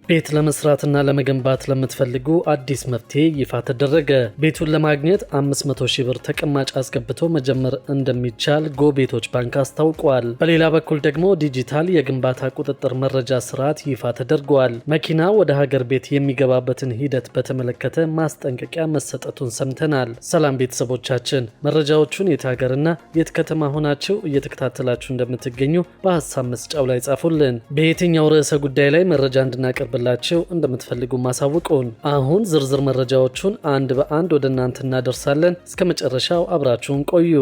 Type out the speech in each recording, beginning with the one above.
ቤት ለመስራትና ለመገንባት ለምትፈልጉ አዲስ መፍትሄ ይፋ ተደረገ። ቤቱን ለማግኘት 500 ሺህ ብር ተቀማጭ አስገብቶ መጀመር እንደሚቻል ጎ ቤቶች ባንክ አስታውቋል። በሌላ በኩል ደግሞ ዲጂታል የግንባታ ቁጥጥር መረጃ ስርዓት ይፋ ተደርጓል። መኪና ወደ ሀገር ቤት የሚገባበትን ሂደት በተመለከተ ማስጠንቀቂያ መሰጠቱን ሰምተናል። ሰላም ቤተሰቦቻችን፣ መረጃዎቹን የት ሀገርና የት ከተማ ሆናችሁ እየተከታተላችሁ እንደምትገኙ በሀሳብ መስጫው ላይ ጻፉልን። በየትኛው ርዕሰ ጉዳይ ላይ መረጃ እንድናቀርብ ብላችሁ እንደምትፈልጉ ማሳውቁን። አሁን ዝርዝር መረጃዎቹን አንድ በአንድ ወደ እናንተ እናደርሳለን። እስከ መጨረሻው አብራችሁን ቆዩ።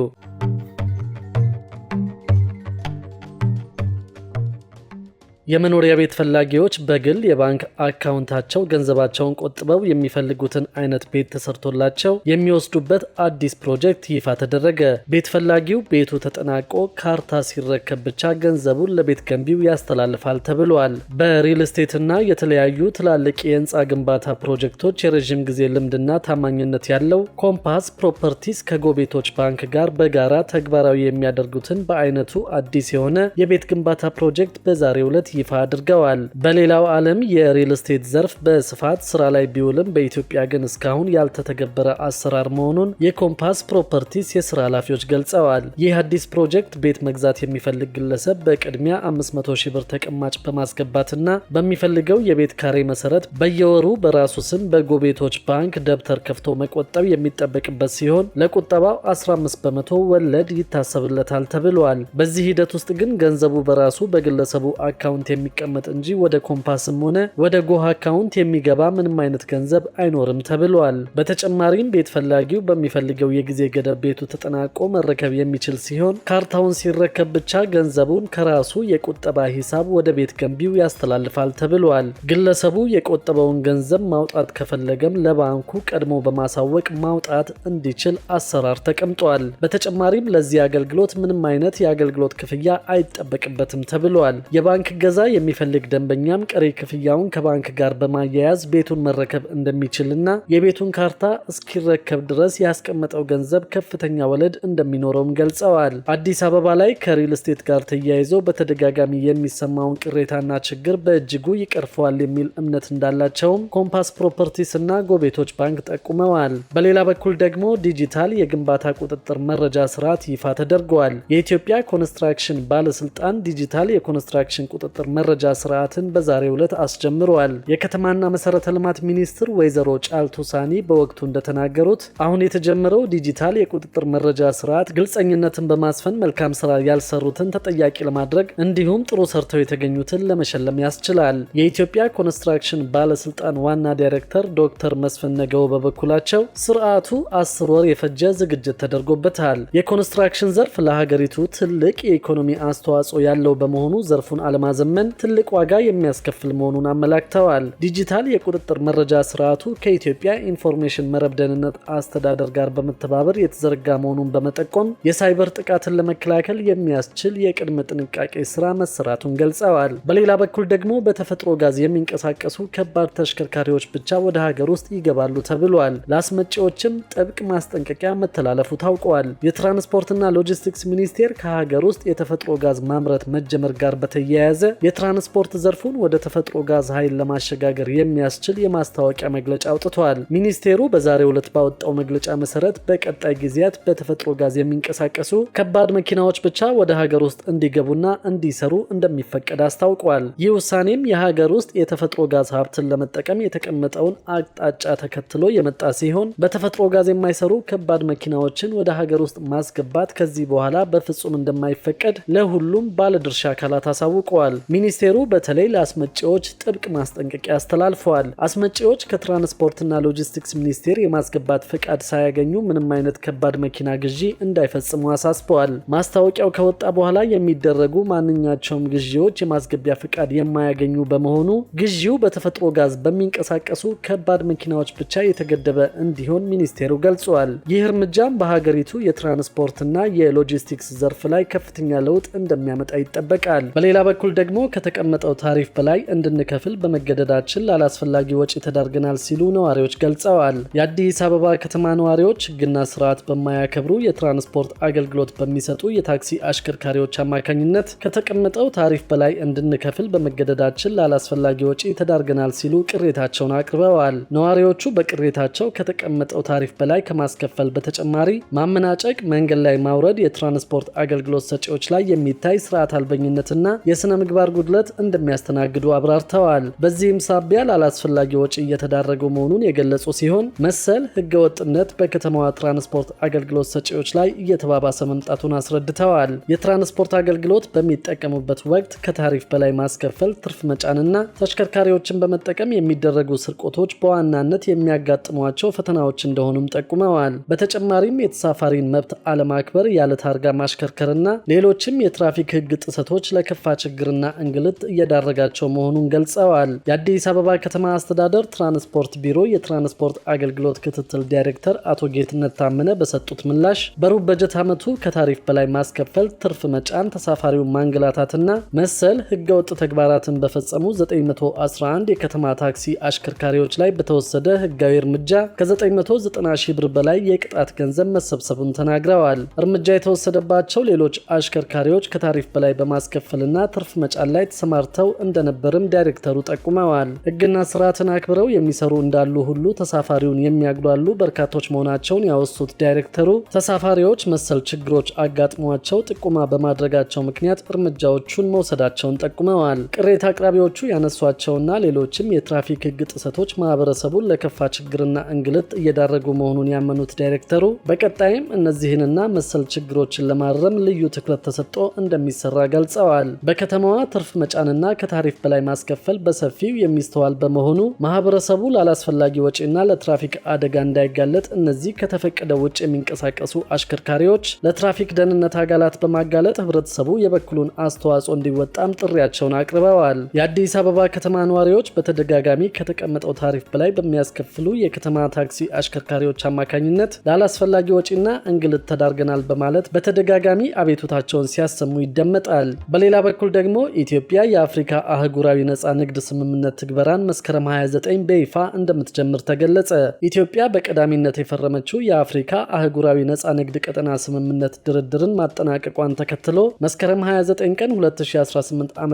የመኖሪያ ቤት ፈላጊዎች በግል የባንክ አካውንታቸው ገንዘባቸውን ቆጥበው የሚፈልጉትን አይነት ቤት ተሰርቶላቸው የሚወስዱበት አዲስ ፕሮጀክት ይፋ ተደረገ። ቤት ፈላጊው ቤቱ ተጠናቆ ካርታ ሲረከብ ብቻ ገንዘቡን ለቤት ገንቢው ያስተላልፋል ተብሏል። በሪል ስቴትና የተለያዩ ትላልቅ የህንፃ ግንባታ ፕሮጀክቶች የረዥም ጊዜ ልምድና ታማኝነት ያለው ኮምፓስ ፕሮፐርቲስ ከጎ ቤቶች ባንክ ጋር በጋራ ተግባራዊ የሚያደርጉትን በአይነቱ አዲስ የሆነ የቤት ግንባታ ፕሮጀክት በዛሬው ዕለት ይፋ አድርገዋል። በሌላው ዓለም የሪል ስቴት ዘርፍ በስፋት ስራ ላይ ቢውልም በኢትዮጵያ ግን እስካሁን ያልተተገበረ አሰራር መሆኑን የኮምፓስ ፕሮፐርቲስ የስራ ኃላፊዎች ገልጸዋል። ይህ አዲስ ፕሮጀክት ቤት መግዛት የሚፈልግ ግለሰብ በቅድሚያ 500 ሺህ ብር ተቀማጭ በማስገባትና በሚፈልገው የቤት ካሬ መሰረት በየወሩ በራሱ ስም በጎ ቤቶች ባንክ ደብተር ከፍቶ መቆጠብ የሚጠበቅበት ሲሆን ለቁጠባው 15 በመቶ ወለድ ይታሰብለታል ተብሏል። በዚህ ሂደት ውስጥ ግን ገንዘቡ በራሱ በግለሰቡ አካውንት የሚቀመጥ እንጂ ወደ ኮምፓስም ሆነ ወደ ጎህ አካውንት የሚገባ ምንም አይነት ገንዘብ አይኖርም ተብሏል። በተጨማሪም ቤት ፈላጊው በሚፈልገው የጊዜ ገደብ ቤቱ ተጠናቆ መረከብ የሚችል ሲሆን ካርታውን ሲረከብ ብቻ ገንዘቡን ከራሱ የቁጠባ ሂሳብ ወደ ቤት ገንቢው ያስተላልፋል ተብሏል። ግለሰቡ የቆጠበውን ገንዘብ ማውጣት ከፈለገም ለባንኩ ቀድሞ በማሳወቅ ማውጣት እንዲችል አሰራር ተቀምጧል። በተጨማሪም ለዚህ አገልግሎት ምንም አይነት የአገልግሎት ክፍያ አይጠበቅበትም ተብሏል። የባንክ ገዛ የሚፈልግ ደንበኛም ቀሪ ክፍያውን ከባንክ ጋር በማያያዝ ቤቱን መረከብ እንደሚችልና የቤቱን ካርታ እስኪረከብ ድረስ ያስቀመጠው ገንዘብ ከፍተኛ ወለድ እንደሚኖረውም ገልጸዋል። አዲስ አበባ ላይ ከሪል ስቴት ጋር ተያይዞ በተደጋጋሚ የሚሰማውን ቅሬታና ችግር በእጅጉ ይቀርፈዋል የሚል እምነት እንዳላቸውም ኮምፓስ ፕሮፐርቲስ እና ጎ ቤቶች ባንክ ጠቁመዋል። በሌላ በኩል ደግሞ ዲጂታል የግንባታ ቁጥጥር መረጃ ስርዓት ይፋ ተደርጓል። የኢትዮጵያ ኮንስትራክሽን ባለስልጣን ዲጂታል የኮንስትራክሽን ቁጥጥር መረጃ ስርዓትን በዛሬው ዕለት አስጀምረዋል። የከተማና መሰረተ ልማት ሚኒስትር ወይዘሮ ጫልቱ ሳኒ በወቅቱ እንደተናገሩት አሁን የተጀመረው ዲጂታል የቁጥጥር መረጃ ስርዓት ግልጸኝነትን በማስፈን መልካም ስራ ያልሰሩትን ተጠያቂ ለማድረግ እንዲሁም ጥሩ ሰርተው የተገኙትን ለመሸለም ያስችላል። የኢትዮጵያ ኮንስትራክሽን ባለስልጣን ዋና ዳይሬክተር ዶክተር መስፍን ነገው በበኩላቸው ስርዓቱ 10 ወር የፈጀ ዝግጅት ተደርጎበታል። የኮንስትራክሽን ዘርፍ ለሀገሪቱ ትልቅ የኢኮኖሚ አስተዋጽኦ ያለው በመሆኑ ዘርፉን አለማዘመን ትልቅ ዋጋ የሚያስከፍል መሆኑን አመላክተዋል። ዲጂታል የቁጥጥር መረጃ ስርዓቱ ከኢትዮጵያ ኢንፎርሜሽን መረብ ደህንነት አስተዳደር ጋር በመተባበር የተዘረጋ መሆኑን በመጠቆም የሳይበር ጥቃትን ለመከላከል የሚያስችል የቅድመ ጥንቃቄ ስራ መሰራቱን ገልጸዋል። በሌላ በኩል ደግሞ በተፈጥሮ ጋዝ የሚንቀሳቀሱ ከባድ ተሽከርካሪዎች ብቻ ወደ ሀገር ውስጥ ይገባሉ ተብሏል። ለአስመጪዎችም ጥብቅ ማስጠንቀቂያ መተላለፉ ታውቋል። የትራንስፖርትና ሎጂስቲክስ ሚኒስቴር ከሀገር ውስጥ የተፈጥሮ ጋዝ ማምረት መጀመር ጋር በተያያዘ የትራንስፖርት ዘርፉን ወደ ተፈጥሮ ጋዝ ኃይል ለማሸጋገር የሚያስችል የማስታወቂያ መግለጫ አውጥቷል። ሚኒስቴሩ በዛሬው ዕለት ባወጣው መግለጫ መሰረት በቀጣይ ጊዜያት በተፈጥሮ ጋዝ የሚንቀሳቀሱ ከባድ መኪናዎች ብቻ ወደ ሀገር ውስጥ እንዲገቡና እንዲሰሩ እንደሚፈቀድ አስታውቋል። ይህ ውሳኔም የሀገር ውስጥ የተፈጥሮ ጋዝ ሀብትን ለመጠቀም የተቀመጠውን አቅጣጫ ተከትሎ የመጣ ሲሆን በተፈጥሮ ጋዝ የማይሰሩ ከባድ መኪናዎችን ወደ ሀገር ውስጥ ማስገባት ከዚህ በኋላ በፍጹም እንደማይፈቀድ ለሁሉም ባለድርሻ አካላት አሳውቀዋል። ሚኒስቴሩ በተለይ ለአስመጪዎች ጥብቅ ማስጠንቀቂያ አስተላልፈዋል። አስመጪዎች ከትራንስፖርትና ሎጂስቲክስ ሚኒስቴር የማስገባት ፍቃድ ሳያገኙ ምንም አይነት ከባድ መኪና ግዢ እንዳይፈጽሙ አሳስበዋል። ማስታወቂያው ከወጣ በኋላ የሚደረጉ ማንኛቸውም ግዢዎች የማስገቢያ ፍቃድ የማያገኙ በመሆኑ ግዢው በተፈጥሮ ጋዝ በሚንቀሳቀሱ ከባድ መኪናዎች ብቻ የተገደበ እንዲሆን ሚኒስቴሩ ገልጿል። ይህ እርምጃም በሀገሪቱ የትራንስፖርትና የሎጂስቲክስ ዘርፍ ላይ ከፍተኛ ለውጥ እንደሚያመጣ ይጠበቃል። በሌላ በኩል ደግሞ ደግሞ ከተቀመጠው ታሪፍ በላይ እንድንከፍል በመገደዳችን ላላስፈላጊ ወጪ ተዳርገናል ሲሉ ነዋሪዎች ገልጸዋል። የአዲስ አበባ ከተማ ነዋሪዎች ሕግና ስርዓት በማያከብሩ የትራንስፖርት አገልግሎት በሚሰጡ የታክሲ አሽከርካሪዎች አማካኝነት ከተቀመጠው ታሪፍ በላይ እንድንከፍል በመገደዳችን ላላስፈላጊ ወጪ ተዳርገናል ሲሉ ቅሬታቸውን አቅርበዋል። ነዋሪዎቹ በቅሬታቸው ከተቀመጠው ታሪፍ በላይ ከማስከፈል በተጨማሪ ማመናጨቅ፣ መንገድ ላይ ማውረድ የትራንስፖርት አገልግሎት ሰጪዎች ላይ የሚታይ ስርዓት አልበኝነትና የስነ ምግባር ጉድለት እንደሚያስተናግዱ አብራርተዋል። በዚህም ሳቢያ ላላስፈላጊ ወጪ እየተዳረጉ መሆኑን የገለጹ ሲሆን መሰል ህገወጥነት በከተማዋ ትራንስፖርት አገልግሎት ሰጪዎች ላይ እየተባባሰ መምጣቱን አስረድተዋል። የትራንስፖርት አገልግሎት በሚጠቀሙበት ወቅት ከታሪፍ በላይ ማስከፈል፣ ትርፍ መጫንና ተሽከርካሪዎችን በመጠቀም የሚደረጉ ስርቆቶች በዋናነት የሚያጋጥሟቸው ፈተናዎች እንደሆኑም ጠቁመዋል። በተጨማሪም የተሳፋሪን መብት አለማክበር፣ ያለ ታርጋ ማሽከርከርና ሌሎችም የትራፊክ ህግ ጥሰቶች ለከፋ ችግርና እንግልት እየዳረጋቸው መሆኑን ገልጸዋል። የአዲስ አበባ ከተማ አስተዳደር ትራንስፖርት ቢሮ የትራንስፖርት አገልግሎት ክትትል ዳይሬክተር አቶ ጌትነት ታመነ በሰጡት ምላሽ በሩብ በጀት ዓመቱ ከታሪፍ በላይ ማስከፈል፣ ትርፍ መጫን፣ ተሳፋሪውን ማንገላታትና መሰል ህገወጥ ተግባራትን በፈጸሙ 911 የከተማ ታክሲ አሽከርካሪዎች ላይ በተወሰደ ህጋዊ እርምጃ ከ990 ሺህ ብር በላይ የቅጣት ገንዘብ መሰብሰቡን ተናግረዋል። እርምጃ የተወሰደባቸው ሌሎች አሽከርካሪዎች ከታሪፍ በላይ በማስከፈልና ትርፍ መጫን ላይ ተሰማርተው እንደነበርም ዳይሬክተሩ ጠቁመዋል። ህግና ስርዓትን አክብረው የሚሰሩ እንዳሉ ሁሉ ተሳፋሪውን የሚያግሏሉ በርካቶች መሆናቸውን ያወሱት ዳይሬክተሩ ተሳፋሪዎች መሰል ችግሮች አጋጥሟቸው ጥቆማ በማድረጋቸው ምክንያት እርምጃዎቹን መውሰዳቸውን ጠቁመዋል። ቅሬታ አቅራቢዎቹ ያነሷቸውና ሌሎችም የትራፊክ ህግ ጥሰቶች ማህበረሰቡን ለከፋ ችግርና እንግልት እየዳረጉ መሆኑን ያመኑት ዳይሬክተሩ በቀጣይም እነዚህንና መሰል ችግሮችን ለማረም ልዩ ትኩረት ተሰጥቶ እንደሚሰራ ገልጸዋል። በከተማዋ ትርፍ መጫንና ከታሪፍ በላይ ማስከፈል በሰፊው የሚስተዋል በመሆኑ ማህበረሰቡ ላላስፈላጊ ወጪና ለትራፊክ አደጋ እንዳይጋለጥ እነዚህ ከተፈቀደ ውጭ የሚንቀሳቀሱ አሽከርካሪዎች ለትራፊክ ደህንነት አካላት በማጋለጥ ህብረተሰቡ የበኩሉን አስተዋጽኦ እንዲወጣም ጥሪያቸውን አቅርበዋል። የአዲስ አበባ ከተማ ነዋሪዎች በተደጋጋሚ ከተቀመጠው ታሪፍ በላይ በሚያስከፍሉ የከተማ ታክሲ አሽከርካሪዎች አማካኝነት ላላስፈላጊ ወጪና እንግልት ተዳርገናል በማለት በተደጋጋሚ አቤቱታቸውን ሲያሰሙ ይደመጣል። በሌላ በኩል ደግሞ ኢትዮጵያ የአፍሪካ አህጉራዊ ነጻ ንግድ ስምምነት ትግበራን መስከረም 29 በይፋ እንደምትጀምር ተገለጸ። ኢትዮጵያ በቀዳሚነት የፈረመችው የአፍሪካ አህጉራዊ ነጻ ንግድ ቀጠና ስምምነት ድርድርን ማጠናቀቋን ተከትሎ መስከረም 29 ቀን 2018 ዓ.ም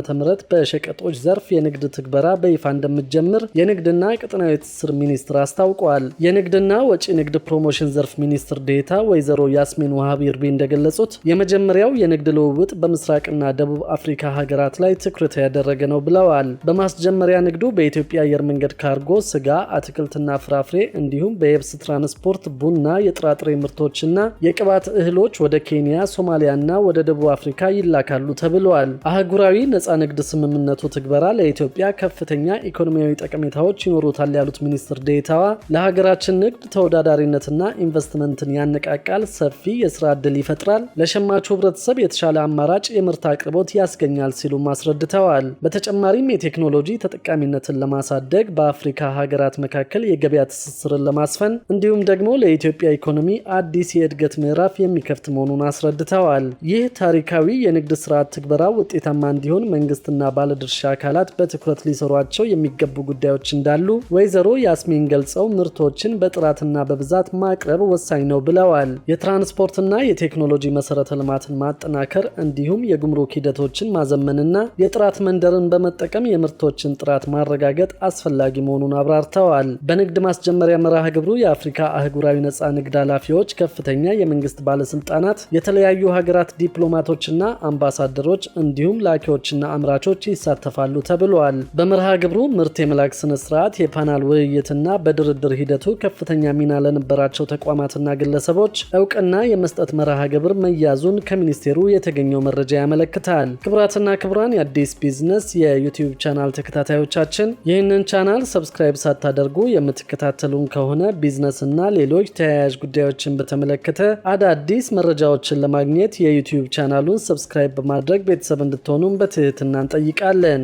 በሸቀጦች ዘርፍ የንግድ ትግበራ በይፋ እንደምትጀምር የንግድና ቀጠናዊ ትስስር ሚኒስቴር አስታውቋል። የንግድና ወጪ ንግድ ፕሮሞሽን ዘርፍ ሚኒስትር ዴኤታ ወይዘሮ ያስሚን ዋሃቢ እርቢ እንደገለጹት የመጀመሪያው የንግድ ልውውጥ በምስራቅና ደቡብ አፍሪካ ሀገራት ላይ ትኩረት ያደረገ ነው ብለዋል። በማስጀመሪያ ንግዱ በኢትዮጵያ አየር መንገድ ካርጎ፣ ስጋ፣ አትክልትና ፍራፍሬ እንዲሁም በየብስ ትራንስፖርት ቡና፣ የጥራጥሬ ምርቶችና የቅባት እህሎች ወደ ኬንያ፣ ሶማሊያና ወደ ደቡብ አፍሪካ ይላካሉ ተብለዋል። አህጉራዊ ነጻ ንግድ ስምምነቱ ትግበራ ለኢትዮጵያ ከፍተኛ ኢኮኖሚያዊ ጠቀሜታዎች ይኖሩታል ያሉት ሚኒስትር ዴኤታዋ ለሀገራችን ንግድ ተወዳዳሪነትና ኢንቨስትመንትን ያነቃቃል፣ ሰፊ የስራ ዕድል ይፈጥራል፣ ለሸማቹ ህብረተሰብ የተሻለ አማራጭ የምርት አቅርቦት ያስገኛል ሲሉ አስረድተዋል። በተጨማሪም የቴክኖሎጂ ተጠቃሚነትን ለማሳደግ በአፍሪካ ሀገራት መካከል የገበያ ትስስርን ለማስፈን እንዲሁም ደግሞ ለኢትዮጵያ ኢኮኖሚ አዲስ የእድገት ምዕራፍ የሚከፍት መሆኑን አስረድተዋል። ይህ ታሪካዊ የንግድ ስርዓት ትግበራ ውጤታማ እንዲሆን መንግስትና ባለድርሻ አካላት በትኩረት ሊሰሯቸው የሚገቡ ጉዳዮች እንዳሉ ወይዘሮ ያስሚን ገልጸው ምርቶችን በጥራትና በብዛት ማቅረብ ወሳኝ ነው ብለዋል። የትራንስፖርትና የቴክኖሎጂ መሰረተ ልማትን ማጠናከር እንዲሁም የጉምሩክ ሂደቶችን ማዘመንና የጥራት መንደርን በመጠቀም የምርቶችን ጥራት ማረጋገጥ አስፈላጊ መሆኑን አብራርተዋል። በንግድ ማስጀመሪያ መርሃ ግብሩ የአፍሪካ አህጉራዊ ነጻ ንግድ ኃላፊዎች፣ ከፍተኛ የመንግስት ባለስልጣናት፣ የተለያዩ ሀገራት ዲፕሎማቶችና አምባሳደሮች እንዲሁም ላኪዎችና አምራቾች ይሳተፋሉ ተብሏል። በመርሃ ግብሩ ምርት የመላክ ስነ ስርዓት፣ የፓናል ውይይትና በድርድር ሂደቱ ከፍተኛ ሚና ለነበራቸው ተቋማትና ግለሰቦች እውቅና የመስጠት መርሃ ግብር መያዙን ከሚኒስቴሩ የተገኘው መረጃ ያመለክታል። ክቡራትና ክቡራን የአዲስ ቢዝነስ የዩቲዩብ ቻናል ተከታታዮቻችን ይህንን ቻናል ሰብስክራይብ ሳታደርጉ የምትከታተሉን ከሆነ ቢዝነስ እና ሌሎች ተያያዥ ጉዳዮችን በተመለከተ አዳዲስ መረጃዎችን ለማግኘት የዩቲዩብ ቻናሉን ሰብስክራይብ በማድረግ ቤተሰብ እንድትሆኑም በትህትና እንጠይቃለን።